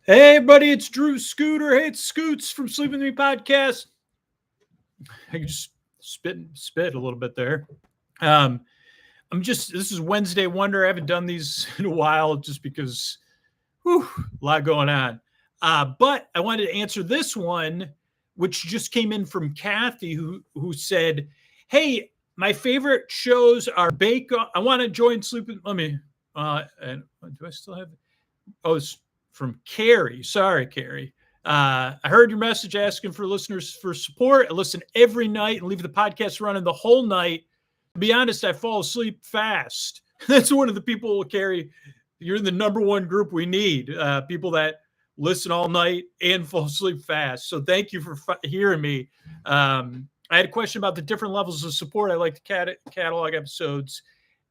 Hey, buddy, it's Drew Scooter. Hey, it's Scoots from Sleep With Me Podcast. I can just spit a little bit there. This is Wednesday Wonder. I haven't done these in a while just because, a lot going on. But I wanted to answer this one, which just came in from Kathy, who said, hey, my favorite shows are Bake Off. I want to join Sleep With, do I still have, it's from Carrie. Sorry, Carrie. I heard your message asking for listeners for support. I listen every night and leave the podcast running the whole night. To be honest, I fall asleep fast. That's one of the people, Carrie. You're in the number one group we need. People that listen all night and fall asleep fast. So thank you for hearing me. I had a question about the different levels of support. I like the catalog episodes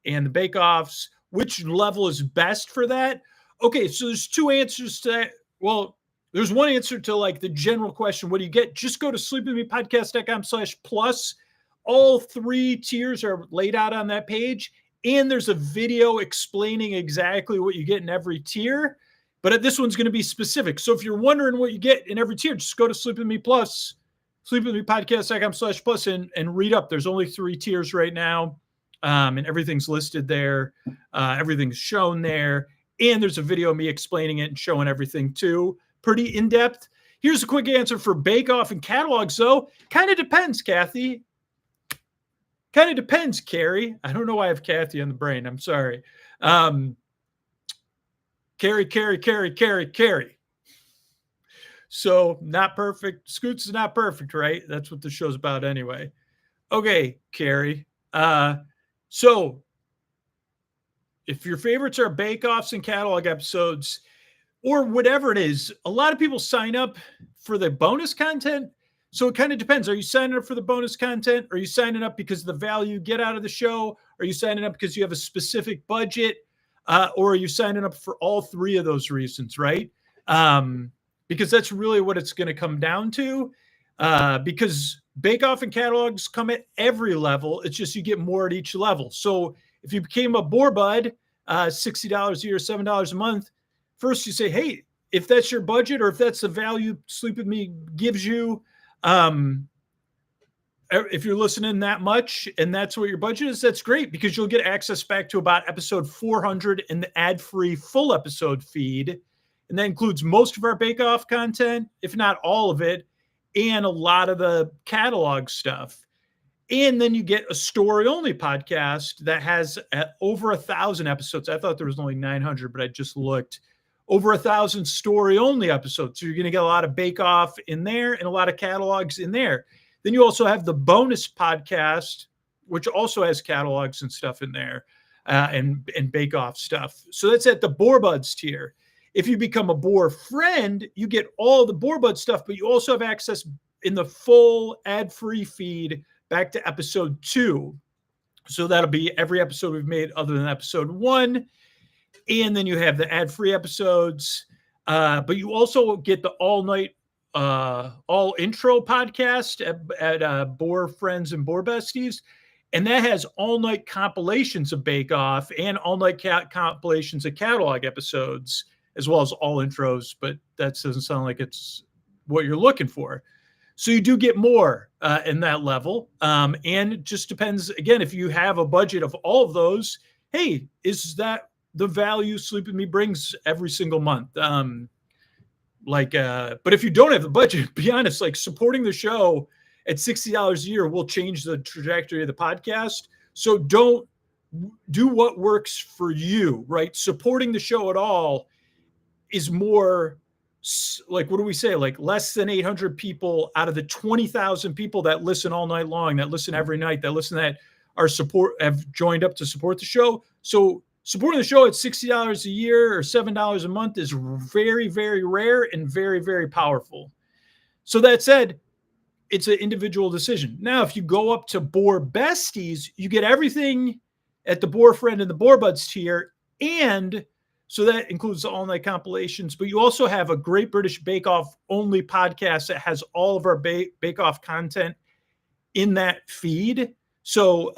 and the bake-offs. Which level is best for that? Okay, so there's two answers to that. Well, there's one answer to like the general question. What do you get? Just go to sleepwithmepodcast.com/plus. All three tiers are laid out on that page. And there's a video explaining exactly what you get in every tier. But this one's going to be specific. So if you're wondering what you get in every tier, just go to sleepwithmepodcast.com/plus and read up. There's only three tiers right now. And everything's listed there. Everything's shown there. And there's a video of me explaining it and showing everything too. Pretty in-depth. Here's a quick answer for bake-off and catalogs, though. Kind of depends, Kathy. Kind of depends, Carrie. I don't know why I have Kathy on the brain. I'm sorry. Carrie. So not perfect. Scoots is not perfect, right? That's what the show's about anyway. Okay, Carrie. So if your favorites are bake-offs and catalog episodes or whatever it is, a lot of people sign up for the bonus content. So it kind of depends. Are you signing up for the bonus content? Are you signing up because of the value you get out of the show? Are you signing up because you have a specific budget? Or are you signing up for all three of those reasons, right? Because that's really what it's going to come down to. Because bake-off and catalogs come at every level. It's just you get more at each level. So if you became a Boar Bud, $60 a year, $7 a month, first you say, hey, if that's your budget or if that's the value Sleep With Me gives you, if you're listening that much and that's what your budget is, that's great because you'll get access back to about episode 400 in the ad-free full episode feed. And that includes most of our bake-off content, if not all of it, and a lot of the catalog stuff. And then you get a story-only podcast that has over 1,000 episodes. I thought there was only 900, but I just looked. Over 1,000 story-only episodes. So you're going to get a lot of bake-off in there and a lot of catalogs in there. Then you also have the bonus podcast, which also has catalogs and stuff in there and bake-off stuff. So that's at the Boar Buds tier. If you become a Boar Friend, you get all the Boar Bud stuff, but you also have access in the full ad-free feed back to episode 2. So that'll be every episode we've made other than episode 1. And then you have the ad-free episodes. But you also get the all-night, all-intro podcast at Boar Friends and Boar Besties. And that has all-night compilations of Bake Off and all-night compilations of catalog episodes, as well as all intros. But that doesn't sound like it's what you're looking for. So you do get more in that level. And it just depends, again, if you have a budget of all of those, hey, is that the value Sleep With Me brings every single month? But if you don't have the budget, be honest, like supporting the show at $60 a year will change the trajectory of the podcast. So don't do what works for you, right? Supporting the show at all is more like, what do we say? Like less than 800 people out of the 20,000 people that listen all night long, that listen every night, that listen, that are have joined up to support the show. So supporting the show at $60 a year or $7 a month is very, very rare and very, very powerful. So that said, it's an individual decision. Now, if you go up to Boar Besties, you get everything at the Boar Friend and the Boar Buds tier. And so that includes the all-night compilations, but you also have a Great British Bake Off only podcast that has all of our Bake Off content in that feed. So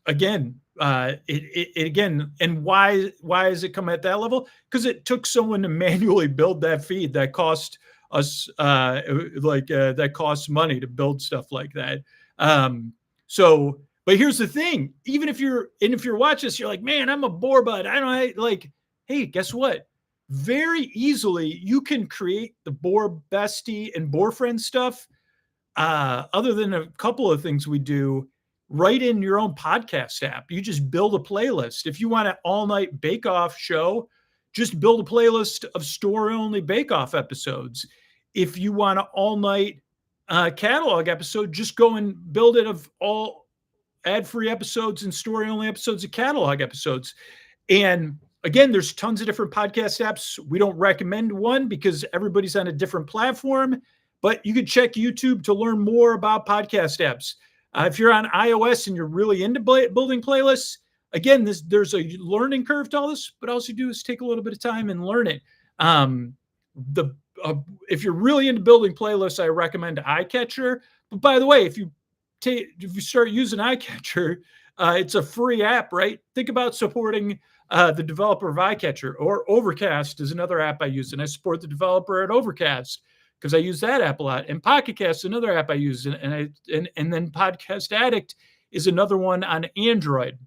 again, it again, and why has it come at that level? Because it took someone to manually build that feed that cost us that costs money to build stuff like that. So, but here's the thing: even if you're watching this, you're like, man, I'm a bore bud. I don't like. Hey, guess what? Very easily, you can create the bore bestie and bore friend stuff. Other than a couple of things we do, right in your own podcast app. You just build a playlist. If you want an all-night bake-off show, just build a playlist of story-only bake-off episodes. If you want an all-night catalog episode, just go and build it of all ad-free episodes and story-only episodes of catalog episodes. And again, there's tons of different podcast apps. We don't recommend one because everybody's on a different platform, but you can check YouTube to learn more about podcast apps. If you're on iOS and you're really into building playlists, again, there's a learning curve to all this, but all you do is take a little bit of time and learn it. If you're really into building playlists, I recommend iCatcher. But by the way, if you start using iCatcher, it's a free app, right? Think about supporting the developer of iCatcher, or Overcast is another app I use, and I support the developer at Overcast because I use that app a lot. And Pocket Cast is another app I use, and then Podcast Addict is another one on Android.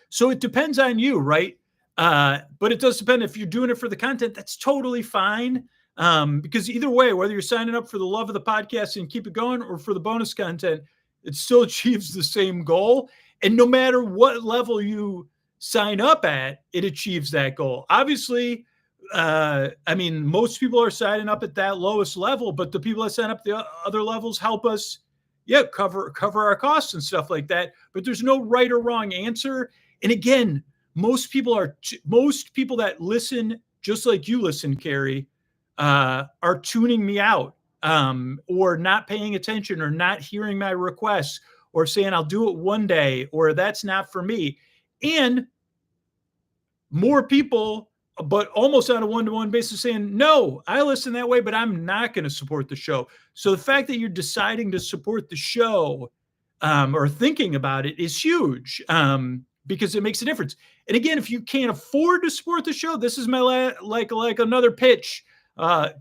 So it depends on you, right? But it does depend. If you're doing it for the content, that's totally fine. Because either way, whether you're signing up for the love of the podcast and keep it going, or for the bonus content, it still achieves the same goal. And no matter what level you sign up at, it achieves that goal. Obviously, most people are signing up at that lowest level, but the people that sign up the other levels help us, cover our costs and stuff like that. But there's no right or wrong answer. And again, most people that listen, just like you listen, Carrie, are tuning me out, or not paying attention, or not hearing my requests, or saying I'll do it one day, or that's not for me. And more people, but almost on a one-to-one basis, saying, no, I listen that way, but I'm not going to support the show. So the fact that you're deciding to support the show, or thinking about it, is huge, because it makes a difference. And again, if you can't afford to support the show, this is my like another pitch.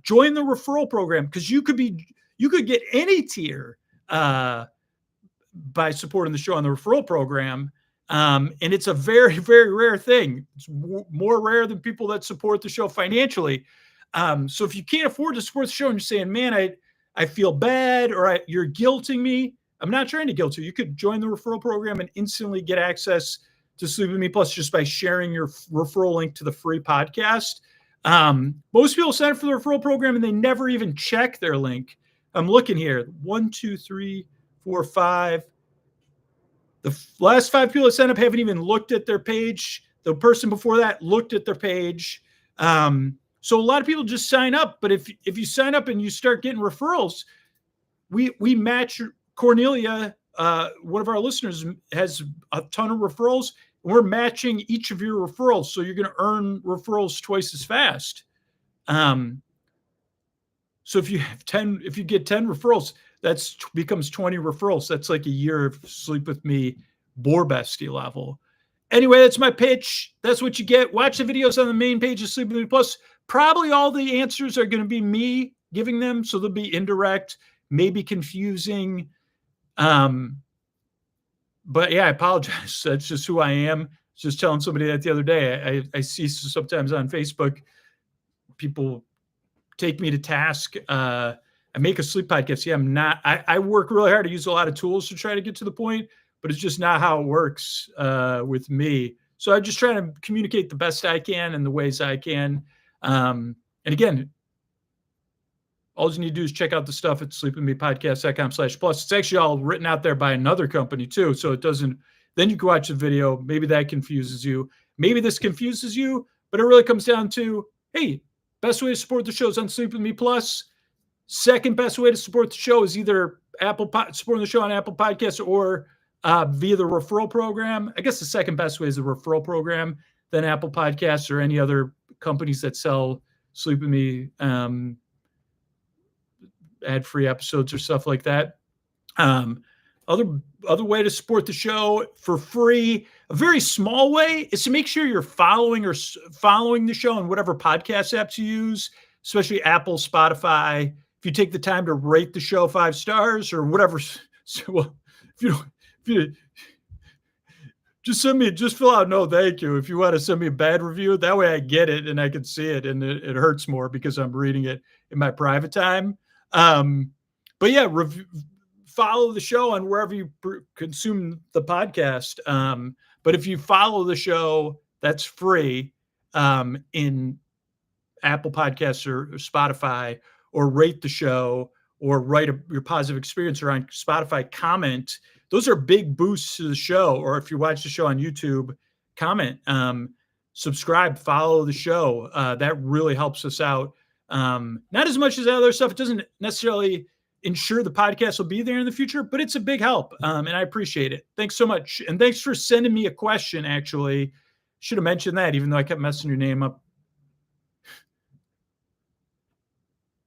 Join the referral program, because you could get any tier by supporting the show on the referral program. And it's a very, very rare thing. It's more rare than people that support the show financially. So if you can't afford to support the show and you're saying, man, I feel bad, or you're guilting me, I'm not trying to guilt you. You could join the referral program and instantly get access to Sleep With Me Plus just by sharing your referral link to the free podcast. Most people sign up for the referral program and they never even check their link. I'm looking here. 1, 2, 3, 4, 5. The last 5 people that signed up haven't even looked at their page. The person before that looked at their page. So a lot of people just sign up. But if you sign up and you start getting referrals, we match. Cornelia, one of our listeners, has a ton of referrals. And we're matching each of your referrals, so you're going to earn referrals twice as fast. So if you get 10 referrals, that becomes 20 referrals. That's like a year of Sleep With Me bore bestie level. Anyway, that's my pitch. That's what you get. Watch the videos on the main page of Sleep With Me Plus. Probably all the answers are going to be me giving them, so they'll be indirect, maybe confusing. But yeah, I apologize. That's just who I am. Just telling somebody that the other day. I see sometimes on Facebook, people take me to task. I make a sleep podcast. Yeah, I'm not. I work really hard. I use a lot of tools to try to get to the point, but it's just not how it works with me. So I'm just trying to communicate the best I can in the ways I can. And again, all you need to do is check out the stuff at sleepwithmepodcast.com/plus. It's actually all written out there by another company too. So it doesn't, then you can watch the video. Maybe that confuses you. Maybe this confuses you, but it really comes down to, hey, best way to support the show is on Sleep With Me Plus. Second best way to support the show is either supporting the show on Apple Podcasts, or via the referral program. I guess the second best way is the referral program, then Apple Podcasts or any other companies that sell Sleep With Me ad-free episodes or stuff like that. Other way to support the show for free, a very small way, is to make sure you're following the show on whatever podcast apps you use, especially Apple, Spotify. If you take the time to rate the show 5 stars or whatever, well, if you don't, if you just fill out no thank you. If you want to send me a bad review, that way I get it and I can see it, and it hurts more because I'm reading it in my private time. But yeah, follow the show on wherever you consume the podcast. But if you follow the show, that's free in Apple Podcasts or Spotify, or rate the show, or write your positive experience, or on Spotify, comment. Those are big boosts to the show. Or if you watch the show on YouTube, comment, subscribe, follow the show. That really helps us out. Not as much as other stuff. It doesn't necessarily ensure the podcast will be there in the future, but it's a big help. And I appreciate it. Thanks so much. And thanks for sending me a question, actually. Should have mentioned that, even though I kept messing your name up.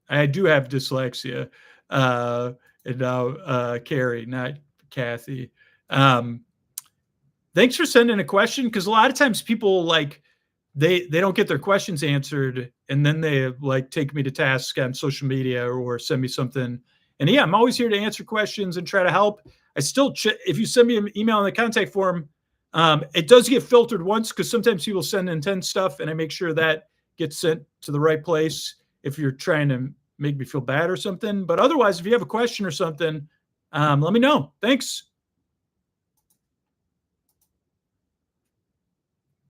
I do have dyslexia. And now Carrie, not Kathy. Thanks for sending a question, because a lot of times people they don't get their questions answered, and then they take me to task on social media or send me something. And yeah, I'm always here to answer questions and try to help. I still if you send me an email in the contact form, it does get filtered once, because sometimes people send intense stuff, and I make sure that gets sent to the right place if you're trying to make me feel bad or something. But otherwise, if you have a question or something, let me know. Thanks.